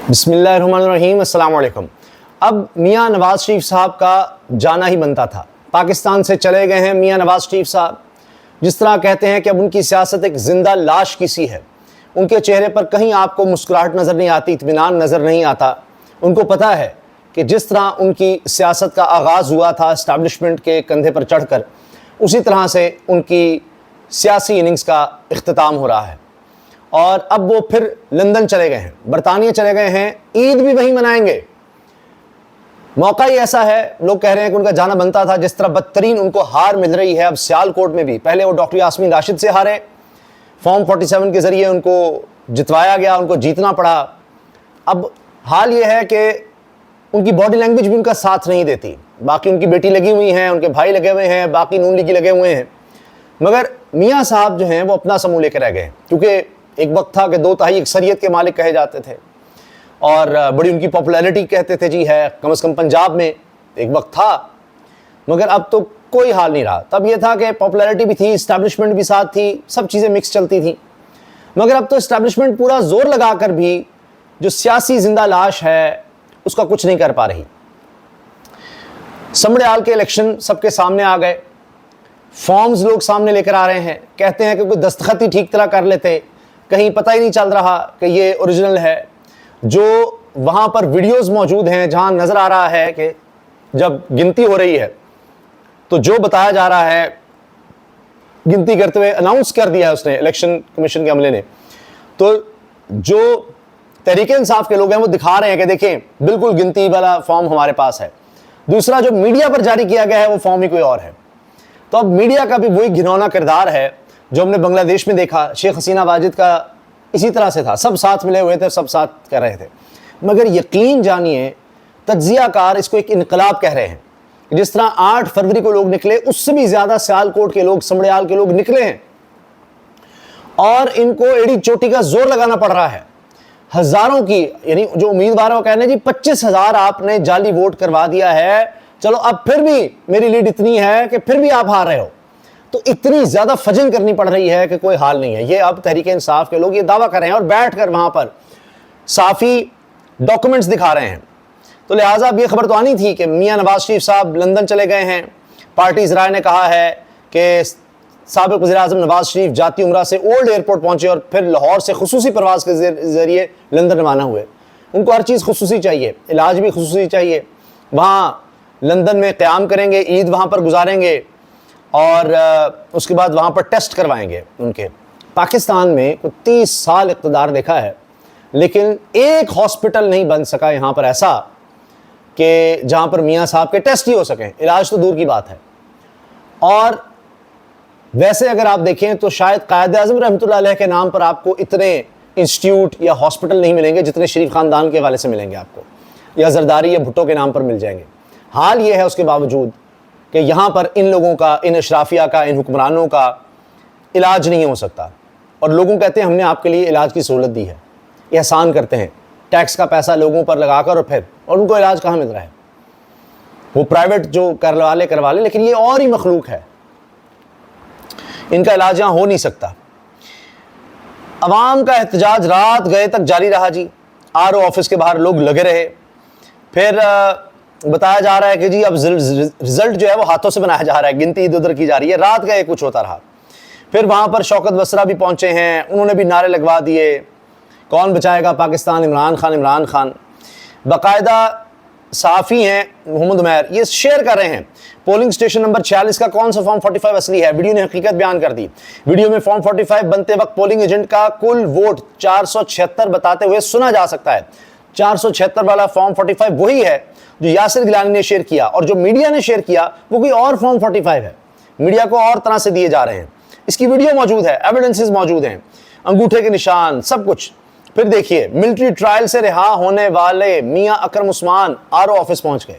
بسم اللہ الرحمن الرحیم، السلام علیکم۔ اب میاں نواز شریف صاحب کا جانا ہی بنتا تھا۔ پاکستان سے چلے گئے ہیں میاں نواز شریف صاحب۔ جس طرح کہتے ہیں کہ اب ان کی سیاست ایک زندہ لاش کی سی ہے، ان کے چہرے پر کہیں آپ کو مسکراہٹ نظر نہیں آتی، اطمینان نظر نہیں آتا۔ ان کو پتہ ہے کہ جس طرح ان کی سیاست کا آغاز ہوا تھا اسٹیبلشمنٹ کے کندھے پر چڑھ کر، اسی طرح سے ان کی سیاسی اننگز کا اختتام ہو رہا ہے۔ اور اب وہ پھر لندن چلے گئے ہیں، برطانیہ چلے گئے ہیں، عید بھی وہیں منائیں گے۔ موقع ہی ایسا ہے، لوگ کہہ رہے ہیں کہ ان کا جانا بنتا تھا۔ جس طرح بدترین ان کو ہار مل رہی ہے اب سیالکوٹ میں بھی، پہلے وہ ڈاکٹر یاسمین راشد سے ہارے، فارم 47 کے ذریعے ان کو جتوایا گیا، ان کو جیتنا پڑا۔ اب حال یہ ہے کہ ان کی باڈی لینگویج بھی ان کا ساتھ نہیں دیتی۔ باقی ان کی بیٹی لگی ہوئی ہیں، ان کے بھائی لگے ہوئے ہیں، باقی نون لیگی لگے ہوئے ہیں، مگر میاں صاحب جو ہیں وہ اپنا سمو لے کے رہ گئے، کیونکہ ایک وقت تھا کہ 2/3 اکثریت کے مالک کہے جاتے تھے اور بڑی ان کی پاپولیرٹی کہتے تھے جی ہے، کم از کم پنجاب میں ایک وقت تھا، مگر اب تو کوئی حال نہیں رہا۔ تب یہ تھا کہ پاپولیرٹی بھی تھی، اسٹیبلشمنٹ بھی ساتھ تھی، سب چیزیں مکس چلتی تھیں، مگر اب تو اسٹیبلشمنٹ پورا زور لگا کر بھی جو سیاسی زندہ لاش ہے اس کا کچھ نہیں کر پا رہی۔ سمڑیال کے الیکشن سب کے سامنے آ گئے، فارمز لوگ سامنے لے کر آ رہے ہیں، کہتے ہیں کہ کوئی دستخط ہی ٹھیک طرح کر لیتے، کہیں پتہ ہی نہیں چل رہا کہ یہ اوریجنل ہے۔ جو وہاں پر ویڈیوز موجود ہیں جہاں نظر آ رہا ہے کہ جب گنتی ہو رہی ہے تو جو بتایا جا رہا ہے، گنتی کرتے ہوئے اناؤنس کر دیا ہے اس نے، الیکشن کمیشن کے عملے نے، تو جو تحریک انصاف کے لوگ ہیں وہ دکھا رہے ہیں کہ دیکھیں بالکل گنتی والا فارم ہمارے پاس ہے۔ دوسرا جو میڈیا پر جاری کیا گیا ہے وہ فارم ہی کوئی اور ہے۔ تو اب میڈیا کا بھی وہی گھنونا کردار ہے جو ہم نے بنگلہ دیش میں دیکھا۔ شیخ حسینہ واجد کا اسی طرح سے تھا، سب ساتھ ملے ہوئے تھے، سب ساتھ کر رہے تھے، مگر یقین جانیے تجزیہ کار اس کو ایک انقلاب کہہ رہے ہیں۔ جس طرح 8 فروری کو لوگ نکلے، اس سے بھی زیادہ سیالکوٹ کے لوگ، سمڑیال کے لوگ نکلے ہیں اور ان کو ایڑی چوٹی کا زور لگانا پڑ رہا ہے۔ ہزاروں کی، یعنی جو امیدوار ہیں وہ کہنے جی 25,000 آپ نے جعلی ووٹ کروا دیا ہے، چلو اب پھر بھی میری لیڈ اتنی ہے کہ پھر بھی آپ ہار رہے ہو، تو اتنی زیادہ فجن کرنی پڑ رہی ہے کہ کوئی حال نہیں ہے۔ یہ اب تحریک انصاف کے لوگ یہ دعویٰ کر رہے ہیں اور بیٹھ کر وہاں پر صافی ڈاکومنٹس دکھا رہے ہیں۔ تو لہٰذا اب یہ خبر تو آنی تھی کہ میاں نواز شریف صاحب لندن چلے گئے ہیں۔ پارٹی ذرائع نے کہا ہے کہ سابق وزیر اعظم نواز شریف جاتی عمرہ سے اولڈ ایئرپورٹ پہنچے اور پھر لاہور سے خصوصی پرواز کے ذریعے لندن روانہ ہوئے۔ ان کو ہر چیز خصوصی چاہیے، علاج بھی خصوصی چاہیے۔ وہاں لندن میں قیام کریں گے، عید وہاں پر گزاریں گے اور اس کے بعد وہاں پر ٹیسٹ کروائیں گے ان کے۔ پاکستان میں کوئی 30 سال اقتدار دیکھا ہے، لیکن ایک ہاسپٹل نہیں بن سکا یہاں پر ایسا کہ جہاں پر میاں صاحب کے ٹیسٹ ہی ہو سکیں، علاج تو دور کی بات ہے۔ اور ویسے اگر آپ دیکھیں تو شاید قائد اعظم رحمۃ اللہ علیہ کے نام پر آپ کو اتنے انسٹیٹیوٹ یا ہاسپٹل نہیں ملیں گے جتنے شریف خاندان کے حوالے سے ملیں گے آپ کو، یا زرداری یا بھٹو کے نام پر مل جائیں گے۔ حال یہ ہے اس کے باوجود کہ یہاں پر ان لوگوں کا، ان اشرافیہ کا، ان حکمرانوں کا علاج نہیں ہو سکتا، اور لوگوں کہتے ہیں ہم نے آپ کے لیے علاج کی سہولت دی ہے۔ احسان کرتے ہیں ٹیکس کا پیسہ لوگوں پر لگا کر، اور ان کو علاج کہاں مل رہا ہے؟ وہ پرائیویٹ جو کروا لے، لیکن یہ اور ہی مخلوق ہے، ان کا علاج یہاں ہو نہیں سکتا۔ عوام کا احتجاج رات گئے تک جاری رہا جی، RO آفس کے باہر لوگ لگے رہے۔ پھر بتایا جا رہا ہے کہ جی اب رزلٹ جو ہے وہ ہاتھوں سے بنایا جا رہا ہے، گنتی ادھر ادھر کی جا رہی ہے، رات گئے کچھ ہوتا رہا۔ پھر وہاں پر شوکت بسرا بھی پہنچے ہیں، انہوں نے بھی نعرے لگوا دیے، کون بچائے گا پاکستان، عمران خان۔ باقاعدہ صحافی ہیں محمد عمیر، یہ شیئر کر رہے ہیں پولنگ سٹیشن نمبر 46 کا کون سا فارم 45 اصلی ہے۔ ویڈیو نے حقیقت بیان کر دی۔ ویڈیو میں فارم 45 بنتے وقت پولنگ ایجنٹ کا کل ووٹ 476 بتاتے ہوئے سنا جا سکتا ہے۔ 476 والا فارم 45 وہی ہے جو یاسر گیلانی نے شیئر کیا، اور جو میڈیا نے شیئر کیا وہ کوئی اور فارم 45 ہے، میڈیا کو اور طرح سے دیے جا رہے ہیں۔ اس کی ویڈیو موجود ہے، ایویڈنسز موجود ہیں، انگوٹھے کے نشان، سب کچھ۔ پھر دیکھیے ملٹری ٹرائل سے رہا ہونے والے میاں اکرم عثمان RO آفس پہنچ گئے،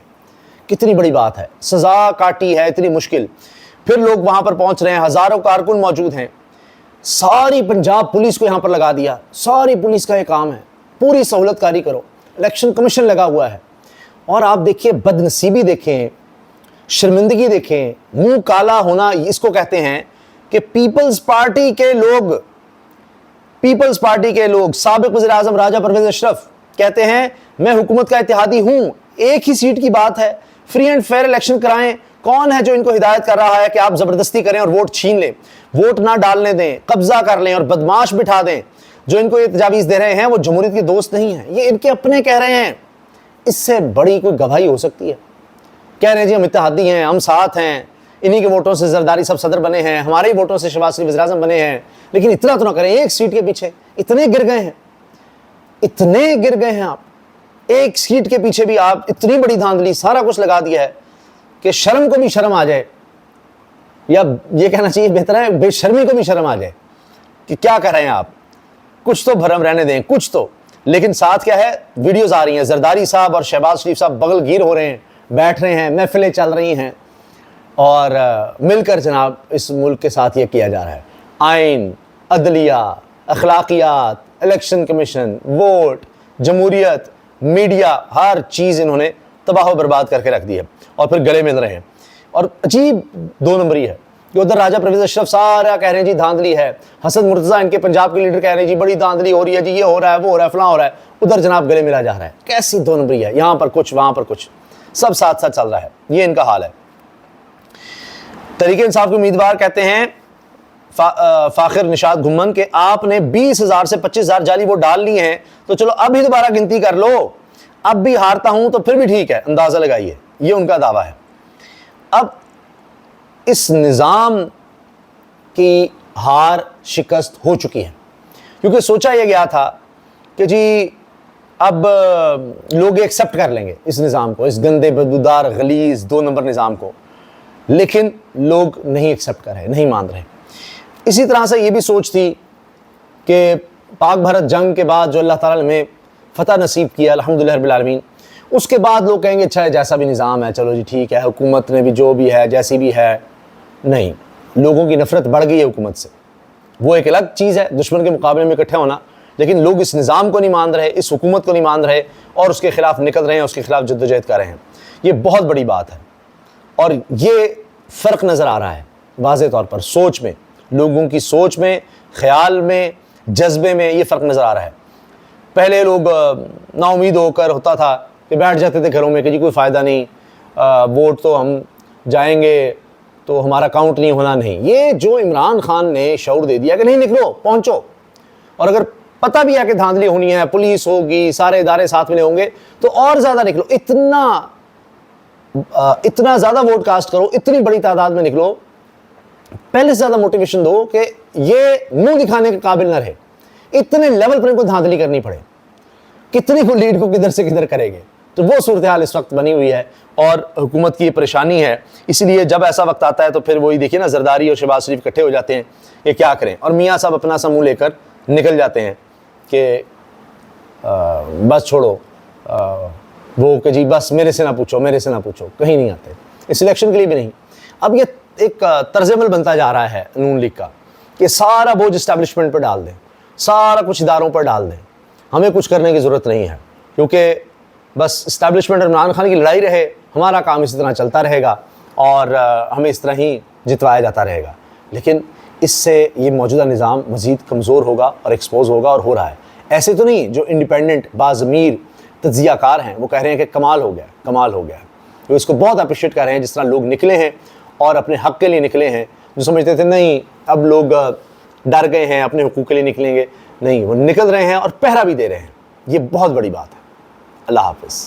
کتنی بڑی بات ہے، سزا کاٹی ہے اتنی مشکل۔ پھر لوگ وہاں پر پہنچ رہے ہیں، ہزاروں کارکن موجود ہیں، ساری پنجاب پولیس کو یہاں پر لگا دیا، ساری پولیس کا یہ کام ہے، پوری سہولت کاری کرو، الیکشن کمیشن لگا ہوا ہے۔ اور آپ دیکھیے بدنصیبی دیکھیں، شرمندگی دیکھیں، منہ کالا ہونا اس کو کہتے ہیں کہ پیپلز پارٹی کے لوگ، سابق وزیر اعظم راجہ پرویز اشرف کہتے ہیں میں حکومت کا اتحادی ہوں, ایک ہی سیٹ کی بات ہے, فری اینڈ فیئر الیکشن کرائیں. کون ہے جو ان کو ہدایت کر رہا ہے کہ آپ زبردستی کریں اور ووٹ چھین لیں, ووٹ نہ ڈالنے دیں, قبضہ کر لیں اور بدماش بٹھا دیں؟ جو ان کو یہ تجاویز دے رہے ہیں وہ جمہوریت کے دوست نہیں ہیں, یہ ان کے اپنے کہہ رہے ہیں. اس سے بڑی کوئی گواہی ہو سکتی ہے؟ کہہ رہے ہیں جی ہم اتحادی ہیں, ہم ساتھ ہیں, انہی کے ووٹوں سے زرداری صاحب صدر بنے ہیں, ہمارے ہی ووٹوں سے شہباز شریف وزیر اعظم بنے ہیں. لیکن اتنا تو نہ کریں, ایک سیٹ کے پیچھے اتنے گر گئے ہیں, اتنے گر گئے ہیں آپ, ایک سیٹ کے پیچھے بھی آپ اتنی بڑی دھاندلی, سارا کچھ لگا دیا ہے کہ شرم کو بھی شرم آ جائے, یا یہ کہنا چاہیے بہتر ہے بے شرمی کو بھی شرم آ جائے کہ کیا کر رہے ہیں آپ. کچھ تو بھرم رہنے دیں, کچھ تو. لیکن ساتھ کیا ہے, ویڈیوز آ رہی ہیں, زرداری صاحب اور شہباز شریف صاحب بغل گیر ہو رہے ہیں, بیٹھ رہے ہیں, محفلیں چل رہی ہیں, اور مل کر جناب اس ملک کے ساتھ یہ کیا جا رہا ہے. آئین, عدلیہ, اخلاقیات, الیکشن کمیشن, ووٹ, جمہوریت, میڈیا, ہر چیز انہوں نے تباہ و برباد کر کے رکھ دی ہے, اور پھر گلے مل رہے ہیں. اور عجیب دو نمبری ہے کہ ادھر راجہ پرویز اشرف سارا کہہ رہے ہیں جی دھاندلی ہے, حسن مرتضی ان کے پنجاب کے لیڈر کہہ رہے ہیں جی بڑی دھاندلی ہو رہی ہے جی, یہ ہو رہا ہے, وہ ہو رہا ہے, فلاں ہو رہا ہے. ادھر جناب گلے ملا جا رہا ہے. کیسی دو نمبری ہے, یہاں پر کچھ وہاں پر کچھ, سب ساتھ ساتھ چل رہا ہے. یہ ان کا حال ہے. تحریک انصاف کے امیدوار کہتے ہیں فاخر نشاد گھمن کہ آپ نے 20,000 سے 25,000 جعلی ووٹ ڈال لیے ہیں, تو چلو اب ہی دوبارہ گنتی کر لو, اب بھی ہارتا ہوں تو پھر بھی ٹھیک ہے, اندازہ لگائیے. یہ ان کا دعویٰ ہے. اب اس نظام کی ہار شکست ہو چکی ہے, کیونکہ سوچا یہ گیا تھا کہ جی اب لوگ ایکسیپٹ کر لیں گے اس نظام کو, اس گندے بدبودار غلیظ 2 نمبر نظام کو, لیکن لوگ نہیں ایکسیپٹ کر رہے, نہیں مان رہے. اسی طرح سے یہ بھی سوچ تھی کہ پاک بھارت جنگ کے بعد جو اللہ تعالیٰ نے ہمیں فتح نصیب کیا الحمدللہ رب العالمین, اس کے بعد لوگ کہیں گے اچھا ہے جیسا بھی نظام ہے چلو جی ٹھیک ہے, حکومت نے بھی جو بھی ہے جیسی بھی ہے. نہیں, لوگوں کی نفرت بڑھ گئی ہے حکومت سے. وہ ایک الگ چیز ہے دشمن کے مقابلے میں اکٹھے ہونا, لیکن لوگ اس نظام کو نہیں مان رہے, اس حکومت کو نہیں مان رہے, اور اس کے خلاف نکل رہے ہیں, اس کے خلاف جدوجہد کر رہے ہیں. یہ بہت بڑی بات ہے, اور یہ فرق نظر آ رہا ہے واضح طور پر سوچ میں, لوگوں کی سوچ میں, خیال میں, جذبے میں یہ فرق نظر آ رہا ہے. پہلے لوگ نا امید ہو کر ہوتا تھا کہ بیٹھ جاتے تھے گھروں میں کہ جی کوئی فائدہ نہیں, ووٹ تو ہم جائیں گے تو ہمارا کاؤنٹ نہیں ہونا. نہیں, یہ جو عمران خان نے شعور دے دیا کہ نہیں نکلو پہنچو, اور اگر پتہ بھی ہے کہ دھاندلی ہونی ہے, پولیس ہوگی, سارے ادارے ساتھ ملے ہوں گے, تو اور زیادہ نکلو, اتنا زیادہ ووٹ کاسٹ کرو, اتنی بڑی تعداد میں نکلو, پہلے سے زیادہ موٹیویشن دو کہ یہ منہ دکھانے کے قابل نہ رہے, اتنے لیول پر ان کو دھاندلی کرنی پڑے, کتنی کو لیڈ کو کدھر سے کدھر کرے گے. تو وہ صورتحال اس وقت بنی ہوئی ہے, اور حکومت کی یہ پریشانی ہے. اسی لیے جب ایسا وقت آتا ہے تو پھر وہی دیکھیے نا, زرداری اور شہباز شریف اکٹھے ہو جاتے ہیں, یہ کیا کریں, اور میاں صاحب اپنا سا منہ لے کر نکل جاتے ہیں کہ بس چھوڑو, وہ کہ جی بس میرے سے نہ پوچھو, میرے سے نہ پوچھو, کہیں نہیں آتے, اس الیکشن کے لیے بھی نہیں. اب یہ ایک طرز عمل بنتا جا رہا ہے نون لیگ کا کہ سارا بوجھ اسٹیبلشمنٹ پر ڈال دیں, سارا کچھ اداروں پر ڈال دیں, ہمیں کچھ کرنے کی ضرورت نہیں ہے, کیونکہ بس اسٹیبلشمنٹ اور عمران خان کی لڑائی رہے, ہمارا کام اسی طرح چلتا رہے گا, اور ہمیں اس طرح ہی جتوایا جاتا رہے گا. لیکن اس سے یہ موجودہ نظام مزید کمزور ہوگا اور ایکسپوز ہوگا, اور ہو رہا ہے. ایسے تو نہیں جو انڈیپینڈنٹ باضمیر تجزیہ کار ہیں وہ کہہ رہے ہیں کہ کمال ہو گیا, کمال ہو گیا, وہ اس کو بہت اپریشیٹ کر رہے ہیں جس طرح لوگ نکلے ہیں اور اپنے حق کے لیے نکلے ہیں. جو سمجھتے تھے نہیں اب لوگ ڈر گئے ہیں اپنے حقوق کے لیے نکلیں گے, نہیں, وہ نکل رہے ہیں اور پہرا بھی دے رہے ہیں. یہ بہت بڑی بات ہے. اللہ حافظ.